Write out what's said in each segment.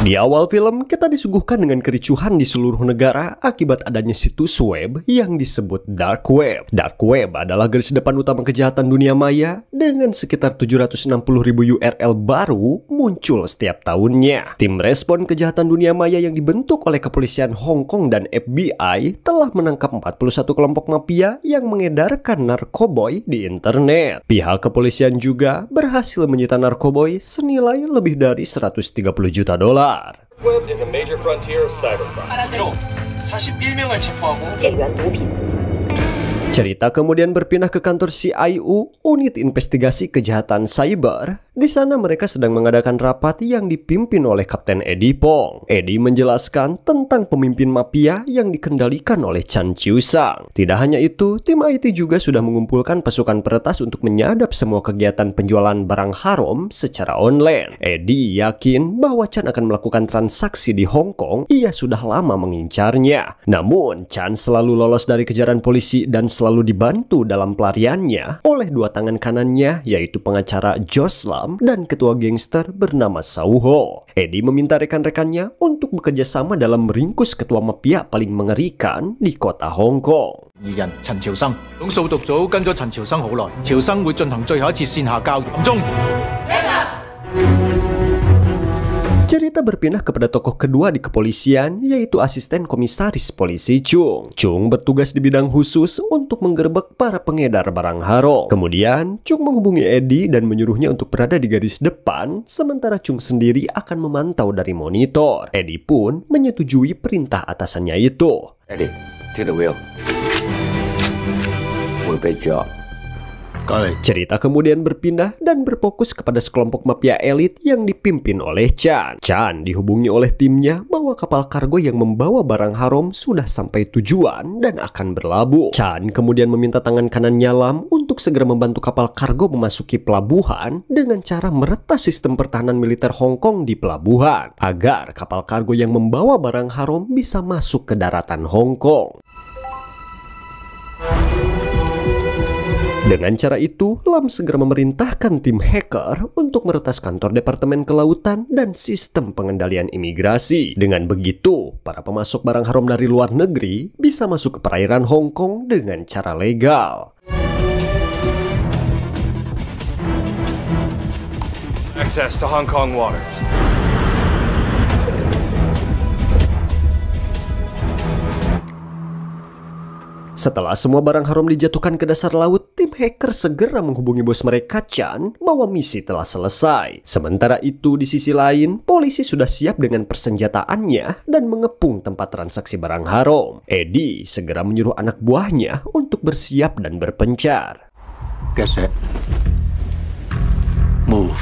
Di awal film, kita disuguhkan dengan kericuhan di seluruh negara akibat adanya situs web yang disebut Dark Web. Dark Web adalah garis depan utama kejahatan dunia maya dengan sekitar 760.000 URL baru muncul setiap tahunnya. Tim respon kejahatan dunia maya yang dibentuk oleh kepolisian Hong Kong dan FBI telah menangkap 41 kelompok mafia yang mengedarkan narkoboy di internet. Pihak kepolisian juga berhasil menyita narkoboy senilai lebih dari 130 juta dolar. Web is a major frontier of cybercrime. 41명을 체포하고 재료한毒品 Cerita kemudian berpindah ke kantor CIU, Unit Investigasi Kejahatan Cyber. Di sana mereka sedang mengadakan rapat yang dipimpin oleh Kapten Eddie Pong. Eddie menjelaskan tentang pemimpin mafia yang dikendalikan oleh Chan Chiu Sang. Tidak hanya itu, tim IT juga sudah mengumpulkan pasukan peretas untuk menyadap semua kegiatan penjualan barang haram secara online. Eddie yakin bahwa Chan akan melakukan transaksi di Hong Kong. Ia sudah lama mengincarnya. Namun, Chan selalu lolos dari kejaran polisi dan selalu dibantu dalam pelariannya oleh dua tangan kanannya, yaitu pengacara George Lam dan ketua gangster bernama Sao Ho. Eddie meminta rekan-rekannya untuk bekerja sama dalam meringkus ketua mafia paling mengerikan di kota Hong Kong. 二人陳朝生，總掃毒組跟咗陳朝生好耐，朝生會進行最後一次線下交易。林中。 Cerita berpindah kepada tokoh kedua di kepolisian, yaitu asisten komisaris polisi Chung. Chung bertugas di bidang khusus untuk menggerebek para pengedar barang haram. Kemudian, Chung menghubungi Eddie dan menyuruhnya untuk berada di garis depan, sementara Chung sendiri akan memantau dari monitor. Eddie pun menyetujui perintah atasannya itu. Eddie, take the wheel. We'll bet you up. Cerita kemudian berpindah dan berfokus kepada sekelompok mafia elit yang dipimpin oleh Chan. Chan dihubungi oleh timnya bahwa kapal kargo yang membawa barang haram sudah sampai tujuan dan akan berlabuh. Chan kemudian meminta tangan kanannya Lam untuk segera membantu kapal kargo memasuki pelabuhan dengan cara meretas sistem pertahanan militer Hong Kong di pelabuhan agar kapal kargo yang membawa barang haram bisa masuk ke daratan Hong Kong. Dengan cara itu, Lam segera memerintahkan tim hacker untuk meretas kantor Departemen Kelautan dan sistem pengendalian imigrasi. Dengan begitu, para pemasok barang haram dari luar negeri bisa masuk ke perairan Hong Kong dengan cara legal. Access to Hong Kong waters. Setelah semua barang haram dijatuhkan ke dasar laut, tim hacker segera menghubungi bos mereka Chan bahwa misi telah selesai. Sementara itu di sisi lain, polisi sudah siap dengan persenjataannya dan mengepung tempat transaksi barang haram. Eddie segera menyuruh anak buahnya untuk bersiap dan berpencar. Get set. Move.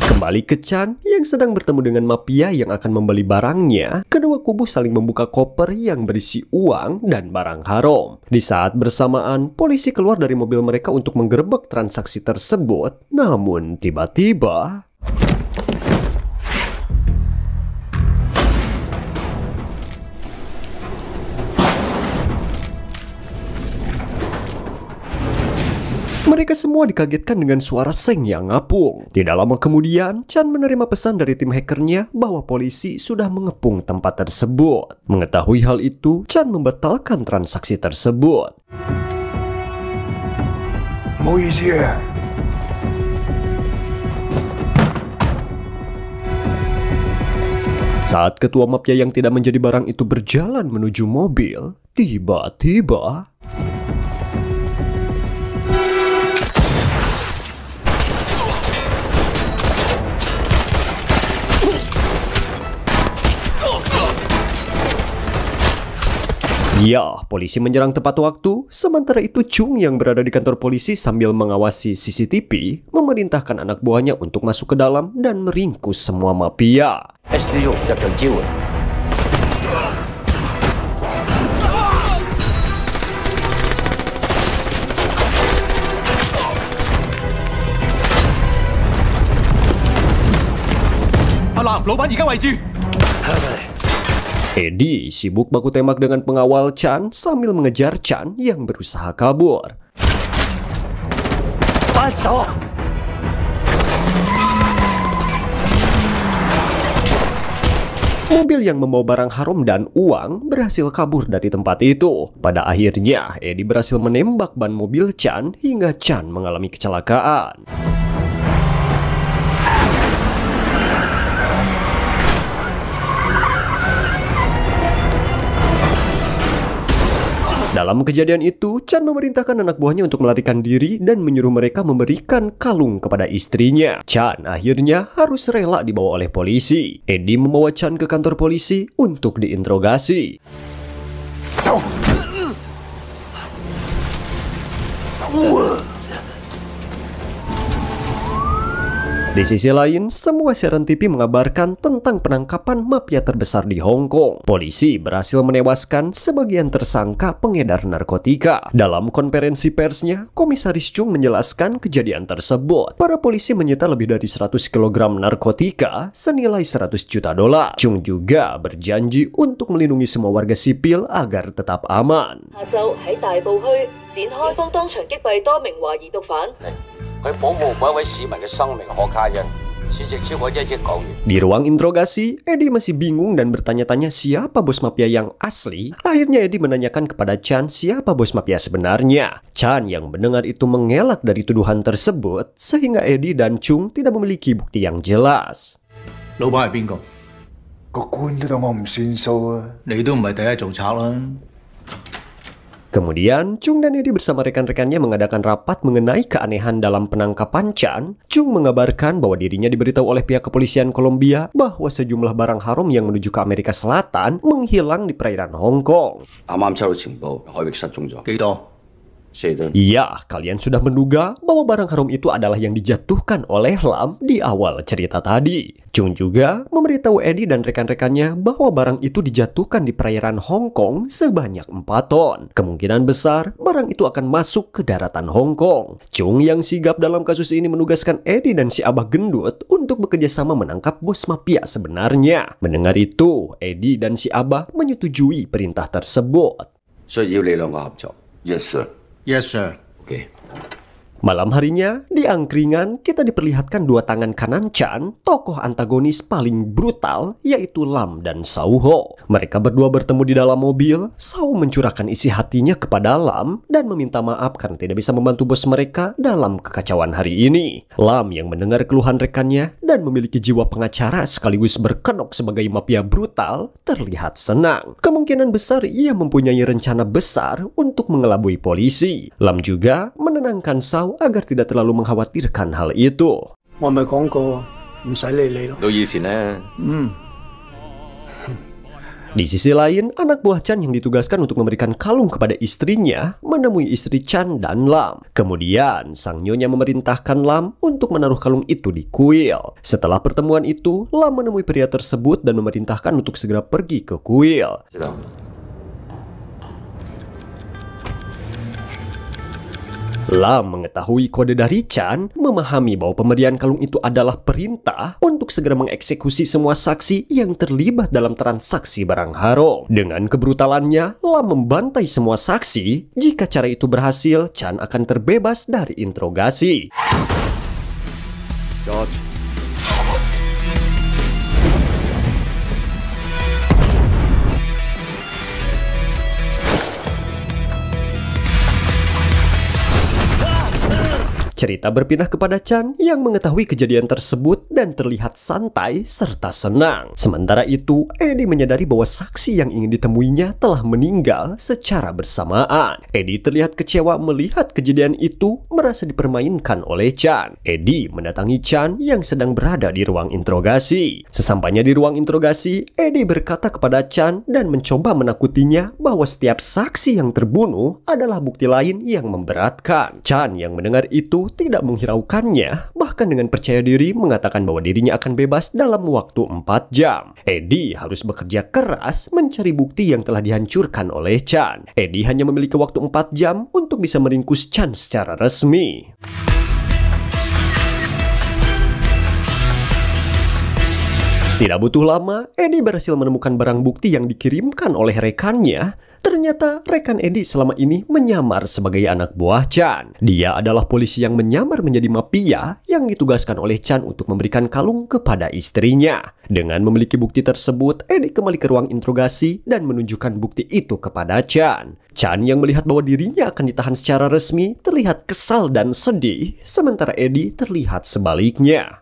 Kembali ke Chan yang sedang bertemu dengan mafia yang akan membeli barangnya. Kedua kubu saling membuka koper yang berisi uang dan barang haram. Di saat bersamaan, polisi keluar dari mobil mereka untuk menggerebek transaksi tersebut. Namun tiba-tiba mereka semua dikagetkan dengan suara seng yang ngapung. Tidak lama kemudian, Chan menerima pesan dari tim hackernya bahwa polisi sudah mengepung tempat tersebut. Mengetahui hal itu, Chan membatalkan transaksi tersebut. Moise here. Saat ketua mafia yang tidak menjadi barang itu berjalan menuju mobil, tiba-tiba ya, polisi menyerang tepat waktu. Sementara itu Chung yang berada di kantor polisi sambil mengawasi CCTV memerintahkan anak buahnya untuk masuk ke dalam dan meringkus semua mafia. SDU入場支援。阿南，老闆而家圍住。 Eddie sibuk baku tembak dengan pengawal Chan sambil mengejar Chan yang berusaha kabur. Mobil yang membawa barang haram dan uang berhasil kabur dari tempat itu. Pada akhirnya, Eddie berhasil menembak ban mobil Chan hingga Chan mengalami kecelakaan. Dalam kejadian itu, Chan memerintahkan anak buahnya untuk melarikan diri dan menyuruh mereka memberikan kalung kepada istrinya. Chan akhirnya harus rela dibawa oleh polisi. Eddie membawa Chan ke kantor polisi untuk diinterogasi. Di sisi lain, semua siaran TV mengabarkan tentang penangkapan mafia terbesar di Hong Kong. Polisi berhasil menewaskan sebagian tersangka pengedar narkotika. Dalam konferensi persnya, Komisaris Chung menjelaskan kejadian tersebut. Para polisi menyita lebih dari 100 kg narkotika senilai 100 juta dolar. Chung juga berjanji untuk melindungi semua warga sipil agar tetap aman. Di ruang interogasi, Eddie masih bingung dan bertanya-tanya siapa bos mafia yang asli. Akhirnya Eddie menanyakan kepada Chan siapa bos mafia sebenarnya. Chan yang mendengar itu mengelak dari tuduhan tersebut, sehingga Eddie dan Chung tidak memiliki bukti yang jelas. 老闆係邊個？個官都當我唔算數啊！你都唔係第一做賊啦。 Kemudian, Chung dan Eddie bersama rekan-rekannya mengadakan rapat mengenai keanehan dalam penangkapan Chan. Chung mengabarkan bahwa dirinya diberitahu oleh pihak kepolisian Kolombia bahwa sejumlah barang haram yang menuju ke Amerika Selatan menghilang di perairan Hong Kong. 啱啱收到情報，海域失蹤咗。幾多？ Ya, kalian sudah menduga bahwa barang haram itu adalah yang dijatuhkan oleh Lam di awal cerita tadi. Chung juga memberitahu Eddie dan rekan-rekannya bahwa barang itu dijatuhkan di perairan Hong Kong sebanyak 4 ton. Kemungkinan besar barang itu akan masuk ke daratan Hong Kong. Chung yang sigap dalam kasus ini menugaskan Eddie dan si Abah Gendut untuk bekerja sama menangkap bos mafia sebenarnya. Mendengar itu, Eddie dan si Abah menyetujui perintah tersebut. 需要你兩個合作。Yes sir. Yes sir. Oke. Malam harinya, di angkringan, kita diperlihatkan dua tangan kanan Chan, tokoh antagonis paling brutal, yaitu Lam dan Sao Ho. Mereka berdua bertemu di dalam mobil. Sao mencurahkan isi hatinya kepada Lam dan meminta maaf karena tidak bisa membantu bos mereka dalam kekacauan hari ini. Lam yang mendengar keluhan rekannya dan memiliki jiwa pengacara sekaligus berkedok sebagai mafia brutal, terlihat senang. Kemungkinan besar ia mempunyai rencana besar untuk mengelabui polisi. Lam juga menenangkan Sao agar tidak terlalu mengkhawatirkan hal itu. Di sisi lain, anak buah Chan yang ditugaskan untuk memberikan kalung kepada istrinya menemui istri Chan dan Lam. Kemudian, sang nyonya memerintahkan Lam untuk menaruh kalung itu di kuil. Setelah pertemuan itu, Lam menemui pria tersebut dan memerintahkan untuk segera pergi ke kuil. Lam mengetahui kode dari Chan, memahami bahwa pemberian kalung itu adalah perintah untuk segera mengeksekusi semua saksi yang terlibat dalam transaksi barang haram. Dengan kebrutalannya, Lam membantai semua saksi. Jika cara itu berhasil, Chan akan terbebas dari interogasi. George. Cerita berpindah kepada Chan yang mengetahui kejadian tersebut dan terlihat santai serta senang. Sementara itu, Eddie menyadari bahwa saksi yang ingin ditemuinya telah meninggal secara bersamaan. Eddie terlihat kecewa melihat kejadian itu, merasa dipermainkan oleh Chan. Eddie mendatangi Chan yang sedang berada di ruang interogasi. Sesampainya di ruang interogasi, Eddie berkata kepada Chan dan mencoba menakutinya bahwa setiap saksi yang terbunuh adalah bukti lain yang memberatkan. Chan yang mendengar itu tidak menghiraukannya, bahkan dengan percaya diri mengatakan bahwa dirinya akan bebas dalam waktu 4 jam. Eddie harus bekerja keras mencari bukti yang telah dihancurkan oleh Chan. Eddie hanya memiliki waktu 4 jam untuk bisa meringkus Chan secara resmi. Tidak butuh lama, Eddie berhasil menemukan barang bukti yang dikirimkan oleh rekannya. Ternyata rekan Eddie selama ini menyamar sebagai anak buah Chan. Dia adalah polisi yang menyamar menjadi mafia yang ditugaskan oleh Chan untuk memberikan kalung kepada istrinya. Dengan memiliki bukti tersebut, Eddie kembali ke ruang interogasi dan menunjukkan bukti itu kepada Chan. Chan yang melihat bahwa dirinya akan ditahan secara resmi terlihat kesal dan sedih, sementara Eddie terlihat sebaliknya.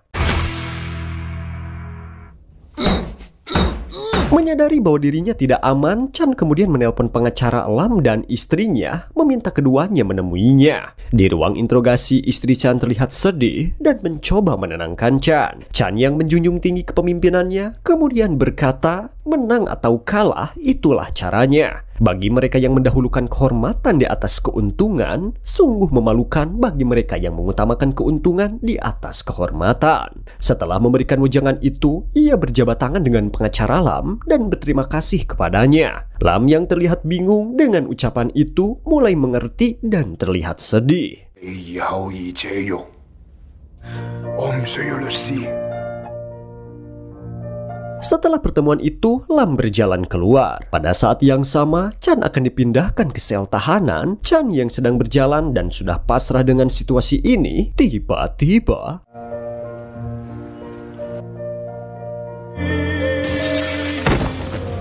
Menyadari bahwa dirinya tidak aman, Chan kemudian menelpon pengacara Lam dan istrinya, meminta keduanya menemuinya. Di ruang interogasi, istri Chan terlihat sedih dan mencoba menenangkan Chan. Chan yang menjunjung tinggi kepemimpinannya, kemudian berkata, menang atau kalah itulah caranya. Bagi mereka yang mendahulukan kehormatan di atas keuntungan, sungguh memalukan bagi mereka yang mengutamakan keuntungan di atas kehormatan. Setelah memberikan wejangan itu, ia berjabat tangan dengan pengacara Lam dan berterima kasih kepadanya. Lam yang terlihat bingung dengan ucapan itu mulai mengerti dan terlihat sedih. Setelah pertemuan itu, Lam berjalan keluar. Pada saat yang sama, Chan akan dipindahkan ke sel tahanan. Chan yang sedang berjalan dan sudah pasrah dengan situasi ini, tiba-tiba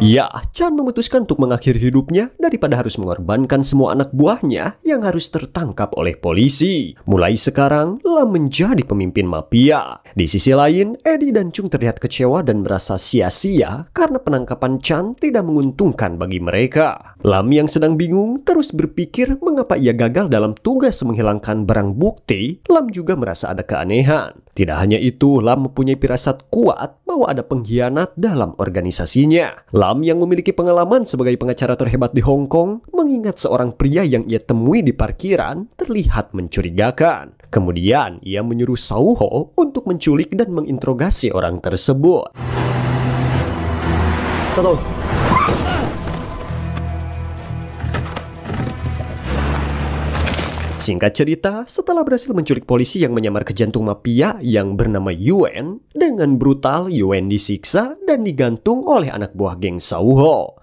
ya, Chan memutuskan untuk mengakhiri hidupnya daripada harus mengorbankan semua anak buahnya yang harus tertangkap oleh polisi. Mulai sekarang, Lam menjadi pemimpin mafia. Di sisi lain, Eddie dan Chung terlihat kecewa dan merasa sia-sia karena penangkapan Chan tidak menguntungkan bagi mereka. Lam yang sedang bingung terus berpikir mengapa ia gagal dalam tugas menghilangkan barang bukti. Lam juga merasa ada keanehan. Tidak hanya itu, Lam mempunyai firasat kuat bahwa ada pengkhianat dalam organisasinya. Lam yang memiliki pengalaman sebagai pengacara terhebat di Hong Kong mengingat seorang pria yang ia temui di parkiran terlihat mencurigakan. Kemudian ia menyuruh Sao Ho untuk menculik dan menginterogasi orang tersebut. Singkat cerita, setelah berhasil menculik polisi yang menyamar ke jantung mafia yang bernama Yuen, dengan brutal Yuen disiksa dan digantung oleh anak buah geng Sao Ho.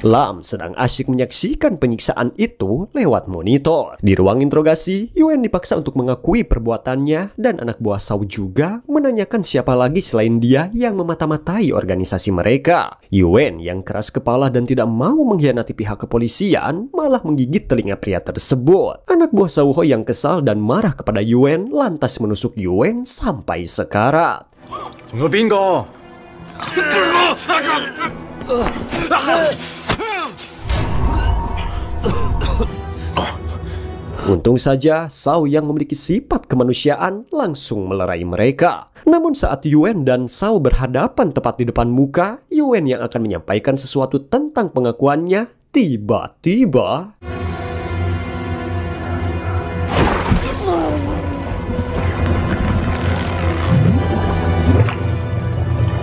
Lam sedang asyik menyaksikan penyiksaan itu lewat monitor. Di ruang interogasi, Yuen dipaksa untuk mengakui perbuatannya dan anak buah Sao juga menanyakan siapa lagi selain dia yang memata-matai organisasi mereka. Yuen yang keras kepala dan tidak mau mengkhianati pihak kepolisian malah menggigit telinga pria tersebut. Anak buah Sao Ho yang kesal dan marah kepada Yuen lantas menusuk Yuen sampai sekarat. Untung saja, Sao yang memiliki sifat kemanusiaan langsung melerai mereka. Namun saat Yuen dan Sao berhadapan tepat di depan muka, Yuen yang akan menyampaikan sesuatu tentang pengakuannya, tiba-tiba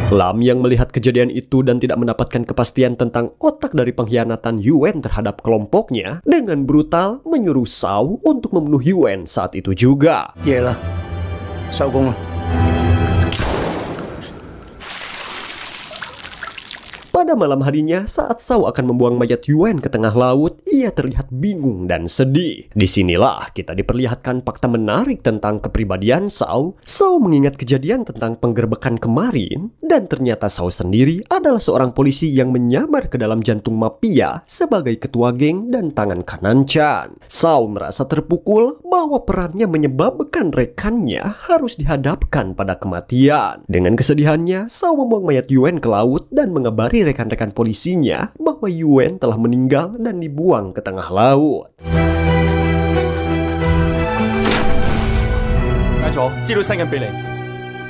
Lam yang melihat kejadian itu dan tidak mendapatkan kepastian tentang otak dari pengkhianatan Yuen terhadap kelompoknya, dengan brutal menyuruh Sao untuk membunuh Yuen saat itu juga. Yalah, Sao Gong. Pada malam harinya, saat Sao akan membuang mayat Yuen ke tengah laut, ia terlihat bingung dan sedih. Disinilah kita diperlihatkan fakta menarik tentang kepribadian Sao. Sao mengingat kejadian tentang penggerbekan kemarin, dan ternyata Sao sendiri adalah seorang polisi yang menyamar ke dalam jantung mafia sebagai ketua geng dan tangan kanan Chan. Sao merasa terpukul bahwa perannya menyebabkan rekannya harus dihadapkan pada kematian. Dengan kesedihannya, Sao membuang mayat Yuen ke laut dan mengabari rekan-rekan polisinya bahwa Yuen telah meninggal dan dibuang ke tengah laut.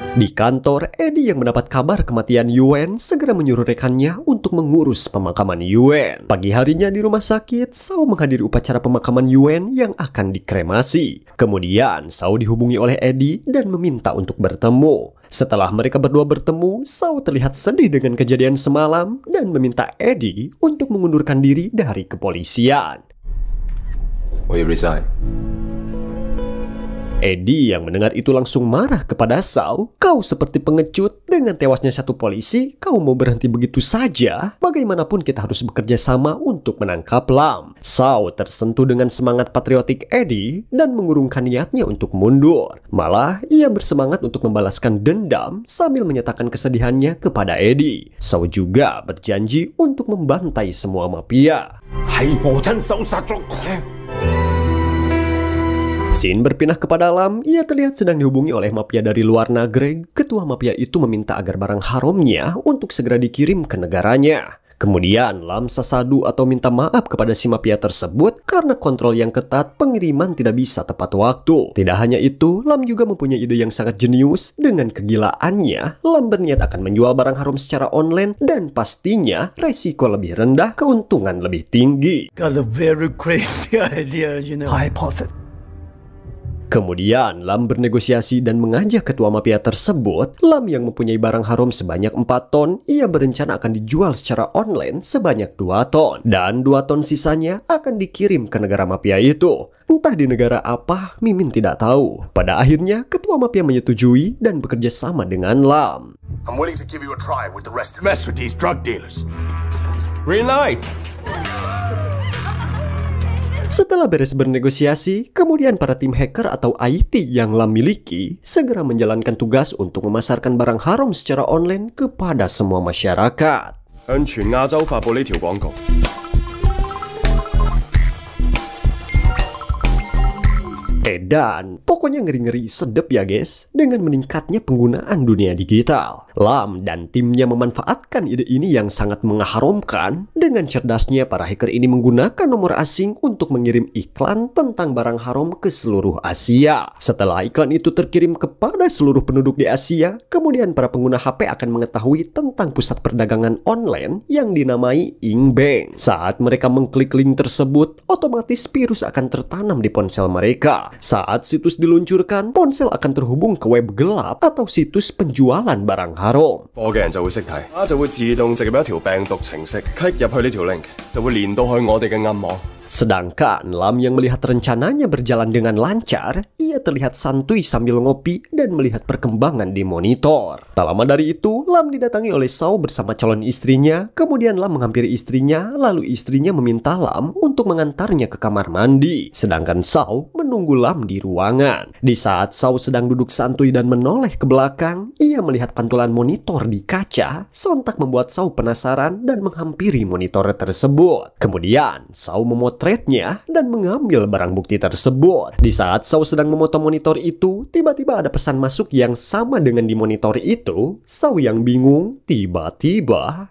Di kantor, Eddie yang mendapat kabar kematian Yuen segera menyuruh rekannya untuk mengurus pemakaman Yuen. Pagi harinya di rumah sakit, Sao menghadiri upacara pemakaman Yuen yang akan dikremasi. Kemudian, Sao dihubungi oleh Eddie dan meminta untuk bertemu. Setelah mereka berdua bertemu, Sao terlihat sedih dengan kejadian semalam dan meminta Eddie untuk mengundurkan diri dari kepolisian. Will you resign? Eddie yang mendengar itu langsung marah kepada Shaw. Kau seperti pengecut, dengan tewasnya satu polisi, kau mau berhenti begitu saja? Bagaimanapun kita harus bekerja sama untuk menangkap Lam. Shaw tersentuh dengan semangat patriotik Eddie dan mengurungkan niatnya untuk mundur. Malah, ia bersemangat untuk membalaskan dendam sambil menyatakan kesedihannya kepada Eddie. Shaw juga berjanji untuk membantai semua mafia. Scene berpindah kepada Lam. Ia terlihat sedang dihubungi oleh mafia dari luar negeri. Ketua mafia itu meminta agar barang haramnya untuk segera dikirim ke negaranya. Kemudian Lam sasadu atau minta maaf kepada si mafia tersebut karena kontrol yang ketat, pengiriman tidak bisa tepat waktu. Tidak hanya itu, Lam juga mempunyai ide yang sangat jenius. Dengan kegilaannya, Lam berniat akan menjual barang haram secara online dan pastinya resiko lebih rendah, keuntungan lebih tinggi. Got a very crazy idea, you know. Hypothesis. Kemudian Lam bernegosiasi dan mengajak ketua mafia tersebut. Lam yang mempunyai barang haram sebanyak 4 ton, ia berencana akan dijual secara online sebanyak 2 ton. Dan 2 ton sisanya akan dikirim ke negara mafia itu. Entah di negara apa, Mimin tidak tahu. Pada akhirnya, ketua mafia menyetujui dan bekerja sama dengan Lam. I'm willing to give you a try with the rest of These drug dealers. Green light. Setelah beres bernegosiasi, kemudian para tim hacker atau IT yang Lam miliki segera menjalankan tugas untuk memasarkan barang haram secara online kepada semua masyarakat. 向全亞洲發布呢條廣告。 Dan pokoknya ngeri-ngeri sedep ya guys. Dengan meningkatnya penggunaan dunia digital, Lam dan timnya memanfaatkan ide ini yang sangat mengharamkan. Dengan cerdasnya para hacker ini menggunakan nomor asing untuk mengirim iklan tentang barang haram ke seluruh Asia. Setelah iklan itu terkirim kepada seluruh penduduk di Asia, kemudian para pengguna HP akan mengetahui tentang pusat perdagangan online yang dinamai Ingbang. Saat mereka mengklik link tersebut, otomatis virus akan tertanam di ponsel mereka. Saat situs diluncurkan, ponsel akan terhubung ke web gelap atau situs penjualan barang haram. 貨嘅人就會識睇，就會自動植入一條病毒程式 ，click 入去呢條 link 就會連到去我哋嘅暗網。 Sedangkan Lam yang melihat rencananya berjalan dengan lancar, ia terlihat santuy sambil ngopi dan melihat perkembangan di monitor. Tak lama dari itu, Lam didatangi oleh Shaw bersama calon istrinya. Kemudian Lam menghampiri istrinya, lalu istrinya meminta Lam untuk mengantarnya ke kamar mandi. Sedangkan Shaw menunggu Lam di ruangan. Di saat Shaw sedang duduk santuy dan menoleh ke belakang, ia melihat pantulan monitor di kaca. Sontak membuat Shaw penasaran dan menghampiri monitor tersebut. Kemudian Shaw memotretnya dan mengambil barang bukti tersebut. Di saat Shaw sedang memotong monitor itu, tiba-tiba ada pesan masuk yang sama dengan di monitor itu. Shaw yang bingung, tiba-tiba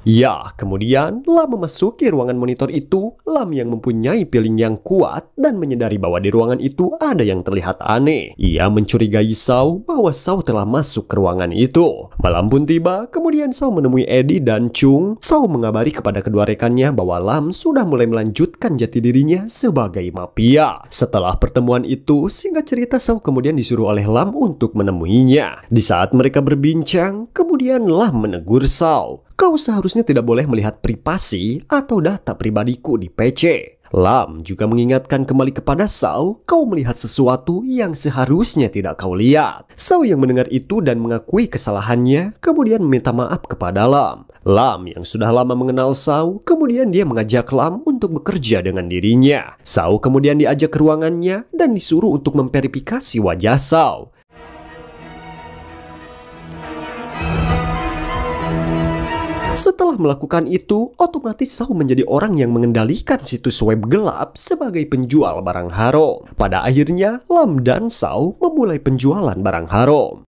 ya, kemudian Lam memasuki ruangan monitor itu. Lam yang mempunyai feeling yang kuat dan menyadari bahwa di ruangan itu ada yang terlihat aneh. Ia mencurigai Shaw bahwa Shaw telah masuk ke ruangan itu. Malam pun tiba, kemudian Shaw menemui Eddie dan Chung. Shaw mengabari kepada kedua rekannya bahwa Lam sudah mulai melanjutkan jati dirinya sebagai mafia. Setelah pertemuan itu, singkat cerita Shaw kemudian disuruh oleh Lam untuk menemuinya. Di saat mereka berbincang, kemudian Lam menegur Shaw. Kau seharusnya tidak boleh melihat privasi atau data pribadiku di PC. Lam juga mengingatkan kembali kepada Shaw, kau melihat sesuatu yang seharusnya tidak kau lihat. Shaw yang mendengar itu dan mengakui kesalahannya, kemudian meminta maaf kepada Lam. Lam yang sudah lama mengenal Shaw, kemudian dia mengajak Lam untuk bekerja dengan dirinya. Shaw kemudian diajak ke ruangannya dan disuruh untuk memverifikasi wajah Shaw. Setelah melakukan itu, otomatis Shaw menjadi orang yang mengendalikan situs web gelap sebagai penjual barang haram. Pada akhirnya, Lam dan Shaw memulai penjualan barang haram.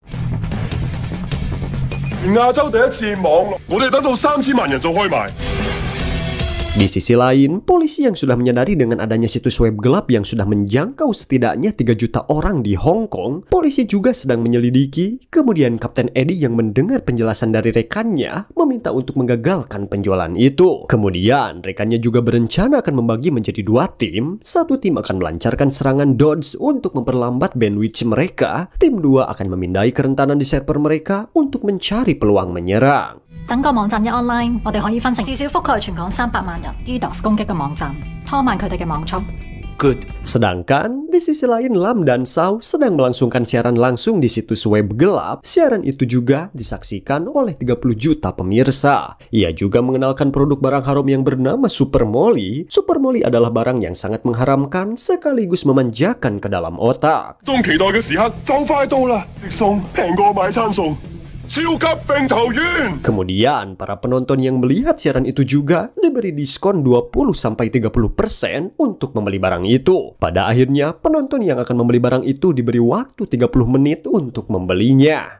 亞洲第一次網絡，我哋等到3000萬人就開賣。 Di sisi lain, polisi yang sudah menyadari dengan adanya situs web gelap yang sudah menjangkau setidaknya 3 juta orang di Hong Kong, polisi juga sedang menyelidiki. Kemudian Kapten Eddie yang mendengar penjelasan dari rekannya meminta untuk menggagalkan penjualan itu. Kemudian rekannya juga berencana akan membagi menjadi 2 tim. Satu tim akan melancarkan serangan dodge untuk memperlambat bandwidth mereka. Tim 2 akan memindai kerentanan di server mereka untuk mencari peluang menyerang. 等個網站一 online，我哋可以分成至少覆蓋全港300萬人 DDoS 攻擊嘅網站，拖慢佢哋嘅網速。Good. Sedangkan di sisi lain Lam dan Shaw sedang melangsungkan siaran langsung di situs web gelap. Siaran itu juga disaksikan oleh 30 juta pemirsa. Ia juga mengenalkan produk barang haram yang bernama Super Molly. Super Molly adalah barang yang sangat mengharamkan sekaligus memanjakan ke dalam otak. 中期待嘅時刻就快到啦！啲餸平過買餐餸。Kemudian, para penonton yang melihat siaran itu juga diberi diskon 20-30% untuk membeli barang itu. Pada akhirnya, penonton yang akan membeli barang itu diberi waktu 30 menit untuk membelinya.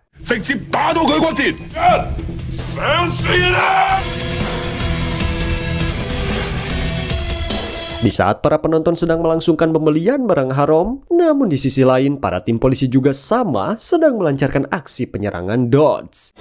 Di saat para penonton sedang melangsungkan pembelian barang haram, namun di sisi lain para tim polisi juga sama sedang melancarkan aksi penyerangan DODS.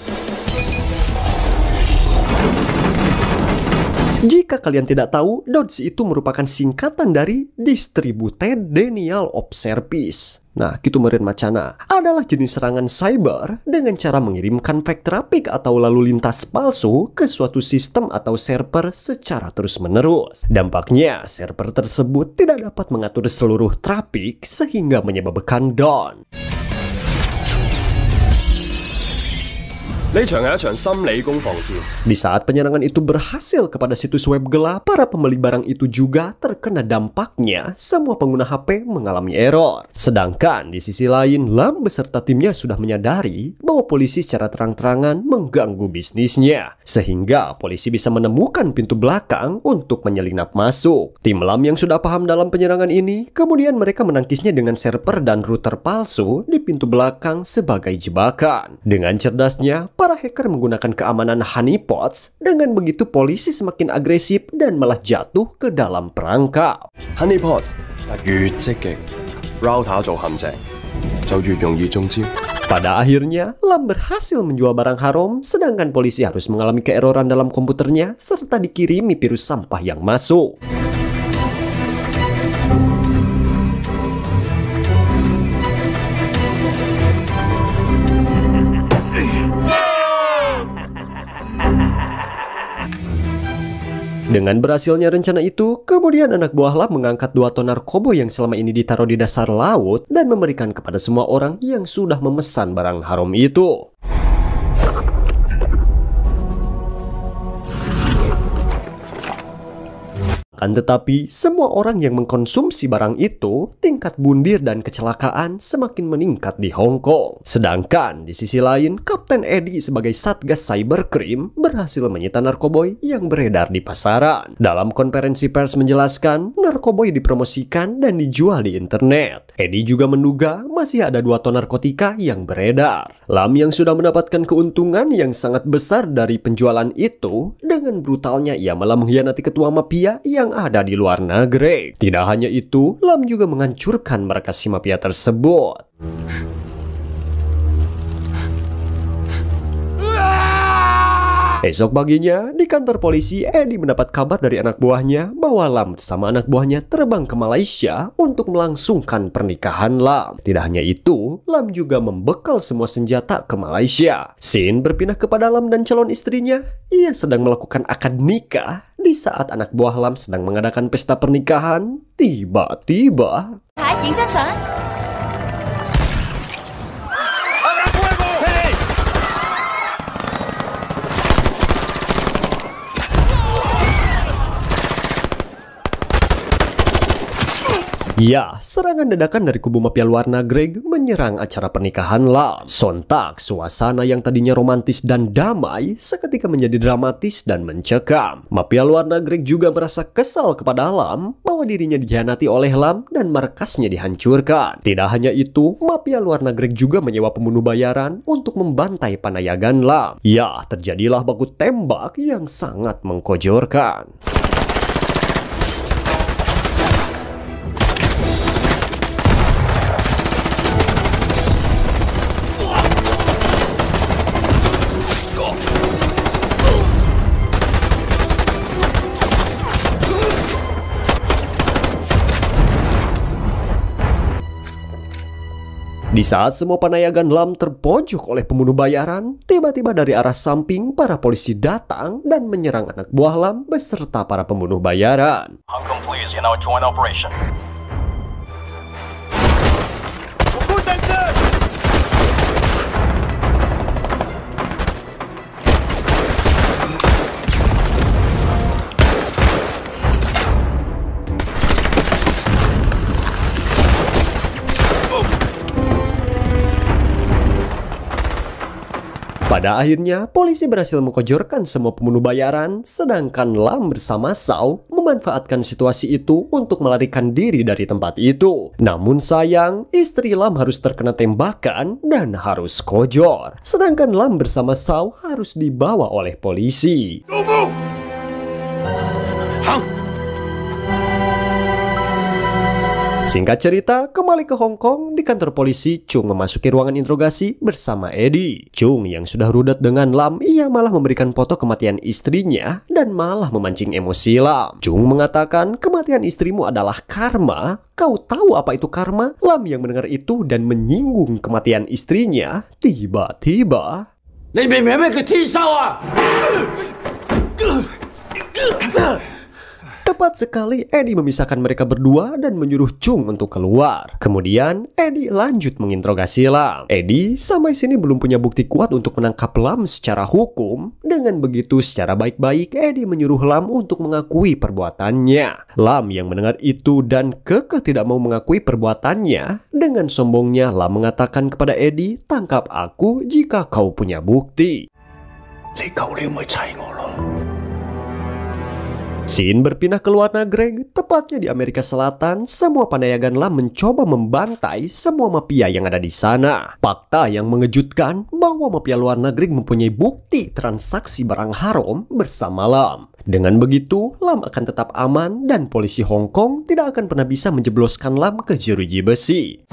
Jika kalian tidak tahu, DODS itu merupakan singkatan dari Distributed Denial of Service. Nah, gitu meureun macana. Adalah jenis serangan cyber dengan cara mengirimkan fake traffic atau lalu lintas palsu ke suatu sistem atau server secara terus-menerus. Dampaknya, server tersebut tidak dapat mengatur seluruh traffic sehingga menyebabkan down. Di saat penyerangan itu berhasil kepada situs web gelap, para pembeli barang itu juga terkena dampaknya. Semua pengguna HP mengalami error. Sedangkan di sisi lain, Lam beserta timnya sudah menyadari bahwa polisi secara terang-terangan mengganggu bisnisnya. Sehingga polisi bisa menemukan pintu belakang untuk menyelinap masuk. Tim Lam yang sudah paham dalam penyerangan ini, kemudian mereka menangkisnya dengan server dan router palsu di pintu belakang sebagai jebakan. Dengan cerdasnya, para hacker menggunakan keamanan honeypots. Dengan begitu polisi semakin agresif dan malah jatuh ke dalam perangkap. Honeypot 越積極 ，router 做陷阱就越容易中招。 Pada akhirnya, Lam berhasil menjual barang haram, sedangkan polisi harus mengalami keeroran dalam komputernya serta dikirimi virus sampah yang masuk. Dengan berhasilnya rencana itu, kemudian anak buah Lam mengangkat 2 ton narkoba yang selama ini ditaruh di dasar laut dan memberikan kepada semua orang yang sudah memesan barang haram itu. Akan tetapi, semua orang yang mengkonsumsi barang itu, tingkat bundir dan kecelakaan semakin meningkat di Hong Kong. Sedangkan di sisi lain, Kapten Eddie sebagai Satgas Cybercrime berhasil menyita narkoboy yang beredar di pasaran. Dalam konferensi pers menjelaskan, narkoboy dipromosikan dan dijual di internet. Eddie juga menduga masih ada 2 ton narkotika yang beredar. Lam yang sudah mendapatkan keuntungan yang sangat besar dari penjualan itu, dengan brutalnya ia malah mengkhianati ketua mafia yang ada di luar negeri. Tidak hanya itu, Lam juga menghancurkan markas si mafia tersebut. Esok paginya, di kantor polisi, Eddie mendapat kabar dari anak buahnya bahwa Lam bersama anak buahnya terbang ke Malaysia untuk melangsungkan pernikahan Lam. Tidak hanya itu, Lam juga membekal semua senjata ke Malaysia. Scene berpindah kepada Lam dan calon istrinya. Ia sedang melakukan akad nikah. Di saat anak buah Lam sedang mengadakan pesta pernikahan, tiba-tiba... Ya, serangan dadakan dari kubu mafia luar negeri menyerang acara pernikahan Lam. Sontak, suasana yang tadinya romantis dan damai seketika menjadi dramatis dan mencekam. Mafia luar negeri juga merasa kesal kepada Lam bahwa dirinya dikhianati oleh Lam dan markasnya dihancurkan. Tidak hanya itu, mafia luar negeri juga menyewa pembunuh bayaran untuk membantai panayagan Lam. Ya, terjadilah baku tembak yang sangat mengkojorkan. Di saat semua panayagan Lam terpojok oleh pembunuh bayaran, tiba-tiba dari arah samping para polisi datang dan menyerang anak buah Lam beserta para pembunuh bayaran. Hong Kong police in our joint operation. Pada akhirnya, polisi berhasil mengkojorkan semua pembunuh bayaran, sedangkan Lam bersama Shaw memanfaatkan situasi itu untuk melarikan diri dari tempat itu. Namun sayang, istri Lam harus terkena tembakan dan harus kojor. Sedangkan Lam bersama Shaw harus dibawa oleh polisi. Singkat cerita, kembali ke Hong Kong, di kantor polisi, Chung memasuki ruangan interogasi bersama Eddie. Chung yang sudah rudet dengan Lam, ia malah memberikan foto kematian istrinya dan malah memancing emosi Lam. Chung mengatakan kematian istrimu adalah karma. Kau tahu apa itu karma? Lam yang mendengar itu dan menyinggung kematian istrinya, tiba-tiba... Tepat sekali, Eddie memisahkan mereka berdua dan menyuruh Chung untuk keluar. Kemudian, Eddie lanjut menginterogasi Lam. Eddie sampai sini belum punya bukti kuat untuk menangkap Lam secara hukum. Dengan begitu, secara baik-baik, Eddie menyuruh Lam untuk mengakui perbuatannya. Lam yang mendengar itu dan kekeh tidak mau mengakui perbuatannya. Dengan sombongnya, Lam mengatakan kepada Eddie, tangkap aku jika kau punya bukti. Scene berpindah ke luar negeri, tepatnya di Amerika Selatan. Semua panayagan Lam mencoba membantai semua mafia yang ada di sana. Fakta yang mengejutkan bahwa mafia luar negeri mempunyai bukti transaksi barang haram bersama Lam. Dengan begitu, Lam akan tetap aman dan polisi Hong Kong tidak akan pernah bisa menjebloskan Lam ke jeruji besi.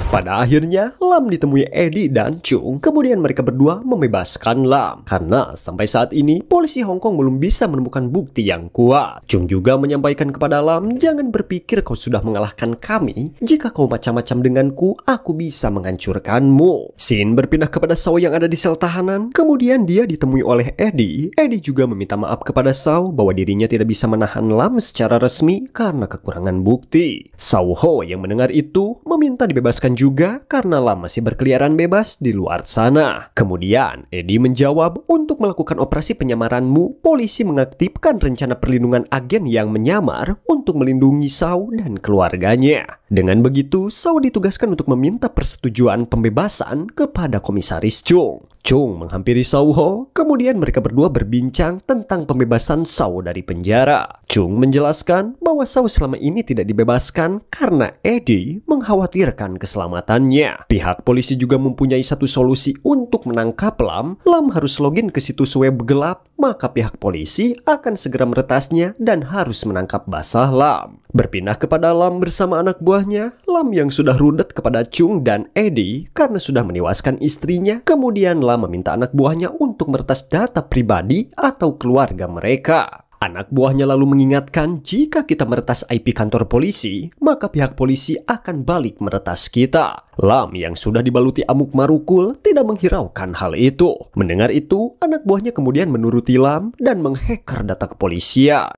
Pada akhirnya, Lam ditemui Eddie dan Chung. Kemudian mereka berdua membebaskan Lam. Karena sampai saat ini, polisi Hong Kong belum bisa menemukan bukti yang kuat. Chung juga menyampaikan kepada Lam, jangan berpikir kau sudah mengalahkan kami. Jika kau macam-macam denganku, aku bisa menghancurkanmu. Scene berpindah kepada Shaw yang ada di sel tahanan. Kemudian dia ditemui oleh Eddie. Eddie juga meminta maaf kepada Shaw bahwa dirinya tidak bisa menahan Lam secara resmi karena kekurangan bukti. Shaw Ho yang mendengar itu meminta dibebaskan juga karena Lam masih berkeliaran bebas di luar sana. Kemudian Eddie menjawab, untuk melakukan operasi penyamaranmu, polisi mengaktifkan rencana perlindungan agen yang menyamar untuk melindungi Shaw dan keluarganya. Dengan begitu, Shaw ditugaskan untuk meminta persetujuan pembebasan kepada Komisaris Chung. Chung menghampiri Shaw Ho, kemudian mereka berdua berbincang tentang pembebasan Shaw dari penjara. Chung menjelaskan bahwa Shaw selama ini tidak dibebaskan karena Eddie mengkhawatirkan keselamatannya. Pihak polisi juga mempunyai satu solusi untuk menangkap Lam. Lam harus login ke situs web gelap, maka pihak polisi akan segera meretasnya dan harus menangkap basah Lam. Berpindah kepada Lam bersama anak buahnya, Lam yang sudah rudet kepada Chung dan Eddie karena sudah menewaskan istrinya. Kemudian Lam meminta anak buahnya untuk meretas data pribadi atau keluarga mereka. Anak buahnya lalu mengingatkan, jika kita meretas IP kantor polisi, maka pihak polisi akan balik meretas kita. Lam yang sudah dibaluti amuk marukul tidak menghiraukan hal itu. Mendengar itu, anak buahnya kemudian menuruti Lam dan menghacker data kepolisian.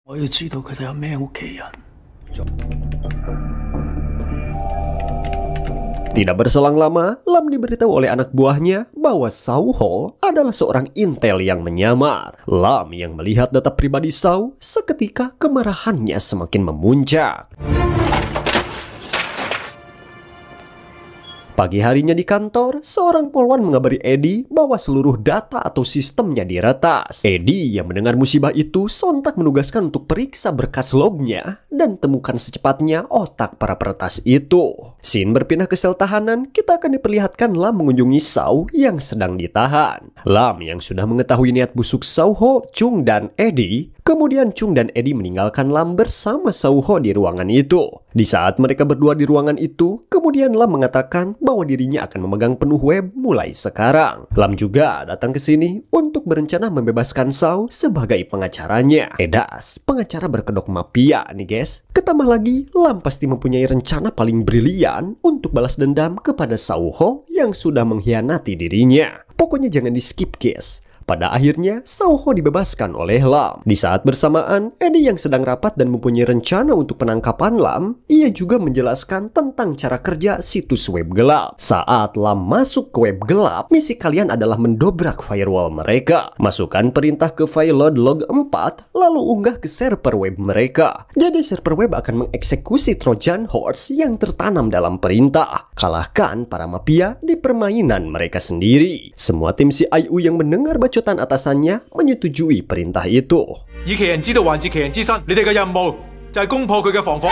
Tidak berselang lama, Lam diberitahu oleh anak buahnya bahwa Shaw Ho adalah seorang intel yang menyamar. Lam yang melihat data pribadi Shaw, seketika kemarahannya semakin memuncak. Pagi harinya di kantor, seorang polwan mengabari Eddie bahwa seluruh data atau sistemnya diretas. Eddie yang mendengar musibah itu sontak menugaskan untuk periksa berkas lognya dan temukan secepatnya otak para peretas itu. Scene berpindah ke sel tahanan, kita akan diperlihatkan Lam mengunjungi Shaw yang sedang ditahan. Lam yang sudah mengetahui niat busuk Shaw Ho, Chung dan Eddie. Kemudian Chung dan Eddie meninggalkan Lam bersama Shaw Ho di ruangan itu. Di saat mereka berdua di ruangan itu, kemudian Lam mengatakan bahwa dirinya akan memegang penuh web mulai sekarang. Lam juga datang ke sini untuk berencana membebaskan Shaw sebagai pengacaranya. Das, pengacara berkedok mafia nih guys. Ketambah lagi, Lam pasti mempunyai rencana paling brilian untuk balas dendam kepada Shaw Ho yang sudah mengkhianati dirinya. Pokoknya jangan di skip guys. Pada akhirnya, Shaw Ho dibebaskan oleh Lam. Di saat bersamaan, Eddie yang sedang rapat dan mempunyai rencana untuk penangkapan Lam, ia juga menjelaskan tentang cara kerja situs web gelap. Saat Lam masuk ke web gelap, misi kalian adalah mendobrak firewall mereka. Masukkan perintah ke file load log 4, lalu unggah ke server web mereka. Jadi server web akan mengeksekusi Trojan horse yang tertanam dalam perintah. Kalahkan para mafia di permainan mereka sendiri. Semua tim CIU yang mendengar bacotan atasannya menyetujui perintah itu. 以其人之道還治其人之身，你哋嘅任務就係攻破佢嘅防火。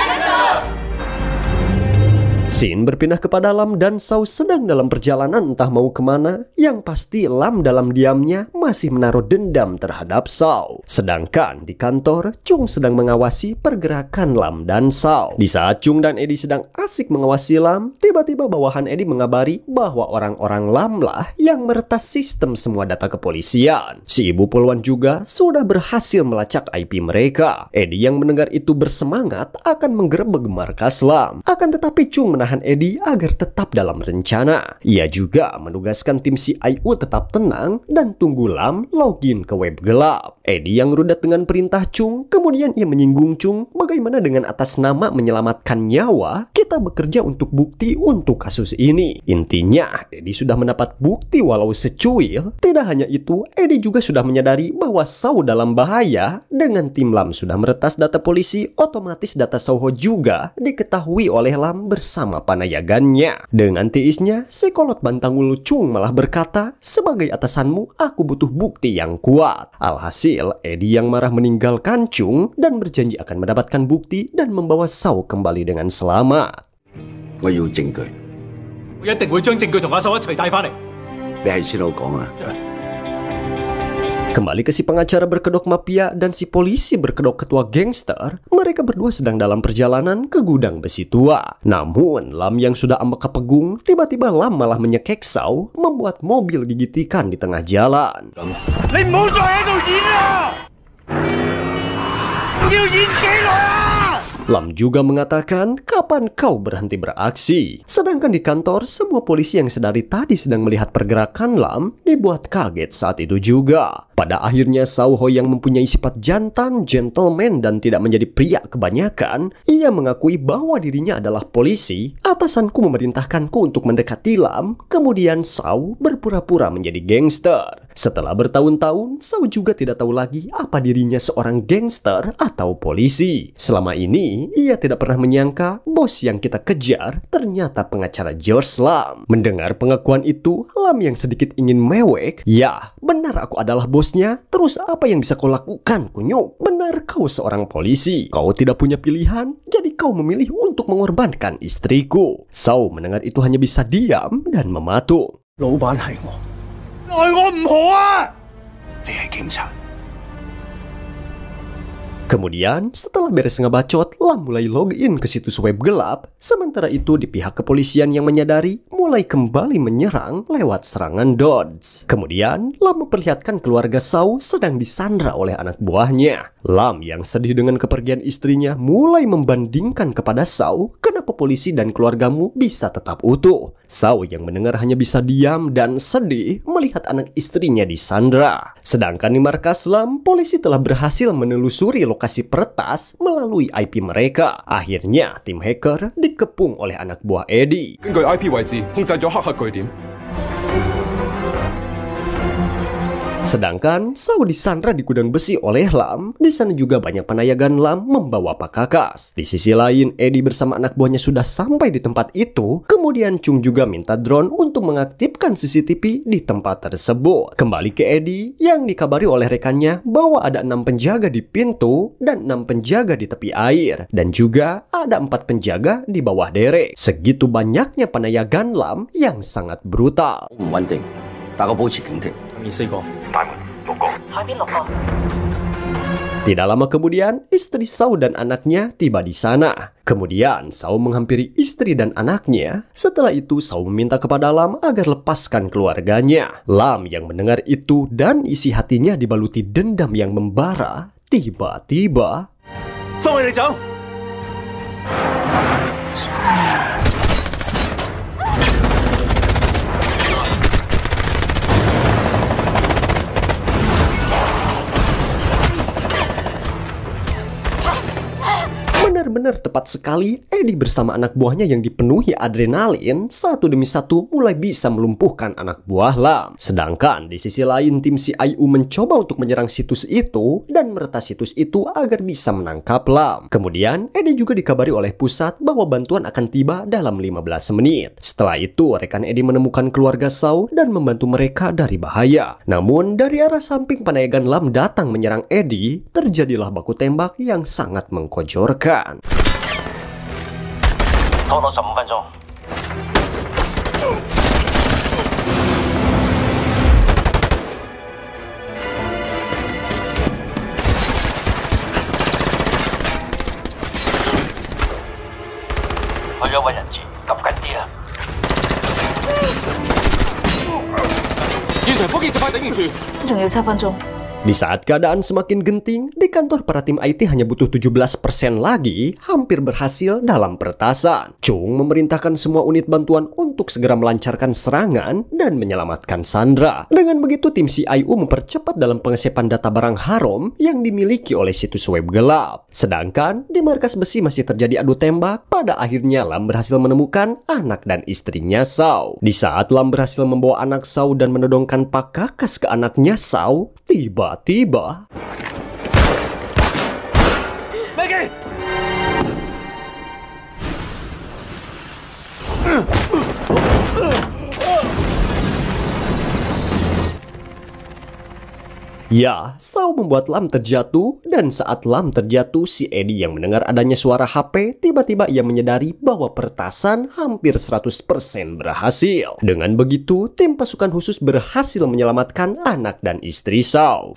Scene berpindah kepada Lam dan Shaw sedang dalam perjalanan entah mau kemana. Yang pasti Lam dalam diamnya masih menaruh dendam terhadap Shaw. Sedangkan di kantor, Chung sedang mengawasi pergerakan Lam dan Shaw. Di saat Chung dan Eddie sedang asik mengawasi Lam, tiba-tiba bawahan Eddie mengabari bahwa orang-orang Lam lah yang meretas sistem semua data kepolisian. Si ibu poluan juga sudah berhasil melacak IP mereka. Eddie yang mendengar itu bersemangat akan menggerebek markas Lam. Akan tetapi Chung menahan Eddie agar tetap dalam rencana. Ia juga menugaskan tim CIU tetap tenang dan tunggu Lam login ke web gelap. Eddie yang rudet dengan perintah Chung, kemudian ia menyinggung Chung, bagaimana dengan atas nama menyelamatkan nyawa, kita bekerja untuk bukti untuk kasus ini. Intinya, Eddie sudah mendapat bukti walau secuil. Tidak hanya itu, Eddie juga sudah menyadari bahwa Shaw dalam bahaya. Dengan tim Lam sudah meretas data polisi, otomatis data Shaw Ho juga diketahui oleh Lam bersama panayagannya. Dengan tiisnya, psikolog Bantangulu Chung malah berkata, sebagai atasanmu, aku butuh bukti yang kuat. Alhasil, Eddie yang marah meninggalkan Chung dan berjanji akan mendapatkan bukti dan membawa Shaw kembali dengan selamat. 我要證據，我一定會將證據同阿秀一齊帶翻嚟。你係先好講啊！ Kembali ke si pengacara berkedok mafia dan si polisi berkedok ketua gangster, mereka berdua sedang dalam perjalanan ke gudang besi tua. Namun, Lam yang sudah ambek kepegung, tiba-tiba Lam malah menyekek Shaw, membuat mobil gigit ikan di tengah jalan. 你唔好再喺度演啦！要演幾耐啊？ Lam juga mengatakan, kapan kau berhenti beraksi? Sedangkan di kantor, semua polisi yang sedari tadi sedang melihat pergerakan Lam dibuat kaget saat itu juga. Pada akhirnya Shaw Ho yang mempunyai sifat jantan, gentleman, dan tidak menjadi pria kebanyakan, ia mengakui bahwa dirinya adalah polisi. Atasanku memerintahkanku untuk mendekati Lam, kemudian Shaw berpura-pura menjadi gangster. Setelah bertahun-tahun, Shaw juga tidak tahu lagi apa dirinya seorang gangster atau polisi. Selama ini, ia tidak pernah menyangka bos yang kita kejar ternyata pengacara George Lam. Mendengar pengakuan itu, Lam yang sedikit ingin mewek, ya, benar aku adalah bosnya, terus apa yang bisa kau lakukan, kunyuk? Benar kau seorang polisi, kau tidak punya pilihan, jadi kau memilih untuk mengorbankan istriku. Shaw mendengar itu hanya bisa diam dan mematung. 老闆係我，奈我唔好啊！你係警察。 Kemudian, setelah beres ngebacot, Lam mulai login ke situs web gelap. Sementara itu, di pihak kepolisian yang menyadari, mulai kembali menyerang lewat serangan Dodge. Kemudian, Lam memperlihatkan keluarga Shaw sedang disandra oleh anak buahnya. Lam yang sedih dengan kepergian istrinya mulai membandingkan kepada Shaw, kenapa polisi dan keluargamu bisa tetap utuh. Shaw yang mendengar hanya bisa diam dan sedih melihat anak istrinya disandra. Sedangkan di markas Lam, polisi telah berhasil menelusuri lokasi peretas melalui IP mereka. Akhirnya, tim hacker dikepung oleh anak buah Eddie. 根據 IP 位置控制咗黑客據點。 Sedangkan Shaw disandra di gudang besi oleh Lam. Di sana juga banyak penayagan Lam membawa pakakas. Di sisi lain, Eddie bersama anak buahnya sudah sampai di tempat itu. Kemudian Chung juga minta drone untuk mengaktifkan CCTV di tempat tersebut. Kembali ke Eddie yang dikabari oleh rekannya bahwa ada 6 penjaga di pintu dan 6 penjaga di tepi air. Dan juga ada 4 penjaga di bawah derek. Segitu banyaknya penayagan Lam yang sangat brutal. 唔穩定，但我保持警惕。面4個，大門6 Tidak lama kemudian, istri Shao dan anaknya tiba di sana. Kemudian, Shao menghampiri istri dan anaknya. Setelah itu, Shao meminta kepada Lam agar lepaskan keluarganya. Lam yang mendengar itu dan isi hatinya dibaluti dendam yang membara, tiba-tiba... Benar-benar tepat sekali, Eddie bersama anak buahnya yang dipenuhi adrenalin satu demi satu mulai bisa melumpuhkan anak buah Lam. Sedangkan di sisi lain tim CIU mencoba untuk menyerang situs itu dan meretas situs itu agar bisa menangkap Lam. Kemudian Eddie juga dikabari oleh pusat bahwa bantuan akan tiba dalam 15 menit. Setelah itu rekan Eddie menemukan keluarga Shao dan membantu mereka dari bahaya. Namun dari arah samping panayagan Lam datang menyerang Eddie, terjadilah baku tembak yang sangat mengkojorkan. 拖到15分鐘。去咗揾人質，急緊啲啦！現場福建就快頂唔住，仲要7分鐘。 Di saat keadaan semakin genting, di kantor para tim IT hanya butuh 17% lagi, hampir berhasil dalam peretasan. Chung memerintahkan semua unit bantuan untuk segera melancarkan serangan dan menyelamatkan Sandra. Dengan begitu, tim CIU mempercepat dalam pengesepan data barang haram yang dimiliki oleh situs web gelap. Sedangkan di markas besi masih terjadi adu tembak, pada akhirnya Lam berhasil menemukan anak dan istrinya Shao. Di saat Lam berhasil membawa anak Shao dan menodongkan pakakas ke anaknya Shao, tiba-tiba ya, Shao membuat Lam terjatuh, dan saat Lam terjatuh, si Eddie yang mendengar adanya suara HP, tiba-tiba ia menyadari bahwa peretasan hampir 100% berhasil. Dengan begitu, tim pasukan khusus berhasil menyelamatkan anak dan istri Shao.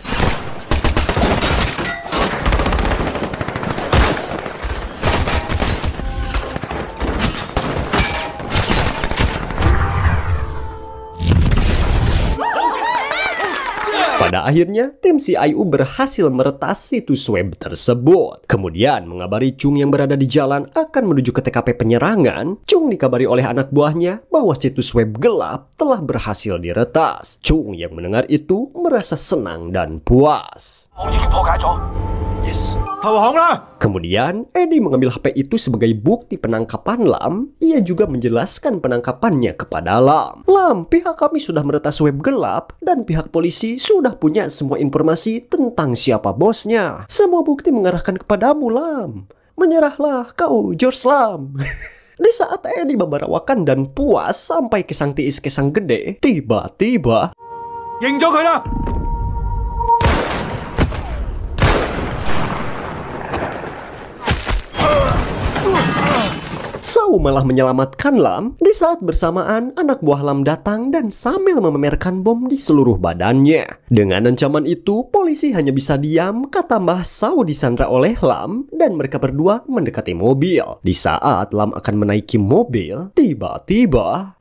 Pada akhirnya, tim CIU berhasil meretas situs web tersebut. Kemudian mengabari Chung yang berada di jalan akan menuju ke TKP penyerangan. Chung dikabari oleh anak buahnya bahwa situs web gelap telah berhasil diretas. Chung yang mendengar itu merasa senang dan puas. Kemudian, Eddie mengambil HP itu sebagai bukti penangkapan Lam. Ia juga menjelaskan penangkapannya kepada Lam. Lam, pihak kami sudah meretas web gelap dan pihak polisi sudah punya semua informasi tentang siapa bosnya. Semua bukti mengarahkan kepadamu, Lam. Menyerahlah kau, George Lam. Di saat Eddie membarawakan dan puas sampai ke sang tiis ke sang gede, tiba-tiba 認咗佢啦！ Shao malah menyelamatkan Lam. Di saat bersamaan, anak buah Lam datang dan sambil memamerkan bom di seluruh badannya. Dengan ancaman itu, polisi hanya bisa diam, kata Mbah Shao disandra oleh Lam, dan mereka berdua mendekati mobil. Di saat Lam akan menaiki mobil, tiba-tiba...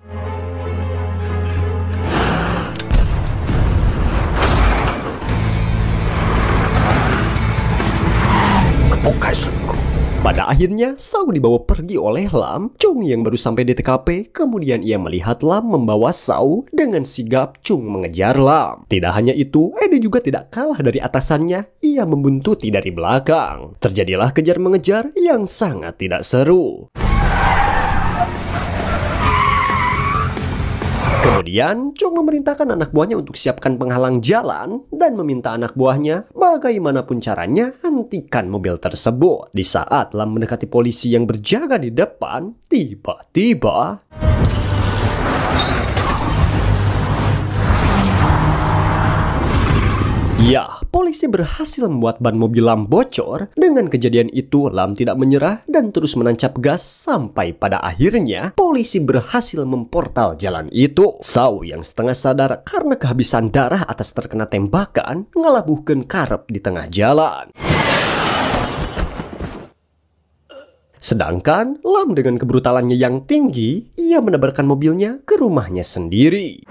Pada akhirnya, Shao dibawa pergi oleh Lam. Chung yang baru sampai di TKP, kemudian ia melihat Lam membawa Shao. Dengan sigap, Chung mengejar Lam. Tidak hanya itu, Eddie juga tidak kalah dari atasannya. Ia membuntuti dari belakang. Terjadilah kejar-mengejar yang sangat tidak seru. Kemudian, Chung memerintahkan anak buahnya untuk siapkan penghalang jalan dan meminta anak buahnya bagaimanapun caranya hentikan mobil tersebut. Di saat Lam mendekati polisi yang berjaga di depan, tiba-tiba... Ya, polisi berhasil membuat ban mobil Lam bocor. Dengan kejadian itu, Lam tidak menyerah dan terus menancap gas sampai pada akhirnya polisi berhasil memportal jalan itu. Sau yang setengah sadar karena kehabisan darah atas terkena tembakan, ngalabuhkeun karep di tengah jalan. Sedangkan Lam dengan kebrutalannya yang tinggi, ia menebarkan mobilnya ke rumahnya sendiri.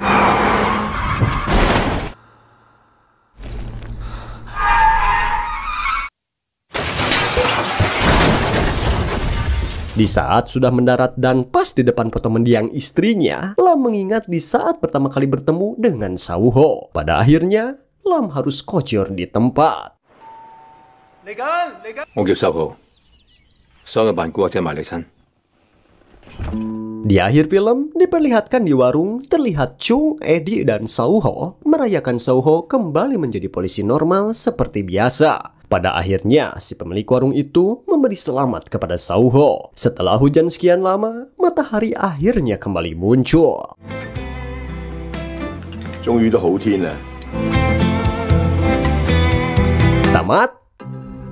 Di saat sudah mendarat dan pas di depan foto mendiang istrinya, Lam mengingat di saat pertama kali bertemu dengan Sau Ho. Pada akhirnya, Lam harus kocor di tempat. 我叫秀浩，所有扮古惑仔埋你身。 Di akhir film, diperlihatkan di warung terlihat Chung, Eddie, dan Sau Ho merayakan Sau Ho kembali menjadi polisi normal seperti biasa. Pada akhirnya, si pemilik warung itu memberi selamat kepada Sau Ho. Setelah hujan sekian lama, matahari akhirnya kembali muncul. 終於都好天啦。 Tamat?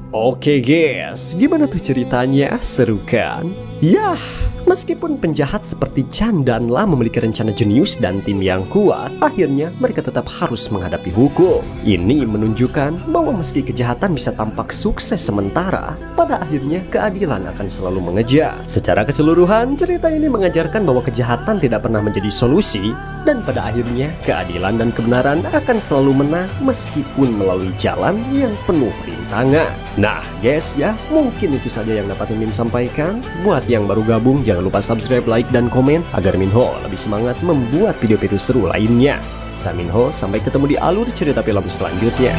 Oke guys, gimana tuh ceritanya? Seru kan? Yah, meskipun penjahat seperti Chan dan Lam memiliki rencana jenius dan tim yang kuat, akhirnya mereka tetap harus menghadapi hukum. Ini menunjukkan bahwa meski kejahatan bisa tampak sukses sementara, pada akhirnya keadilan akan selalu mengejar. Secara keseluruhan, cerita ini mengajarkan bahwa kejahatan tidak pernah menjadi solusi, dan pada akhirnya keadilan dan kebenaran akan selalu menang meskipun melalui jalan yang penuh rintangan. Nah guys ya, mungkin itu saja yang dapat Mimin sampaikan. Buat yang baru gabung, jangan lupa subscribe, like, dan komen agar Minho lebih semangat membuat video-video seru lainnya. Saya Minho, sampai ketemu di alur cerita film selanjutnya.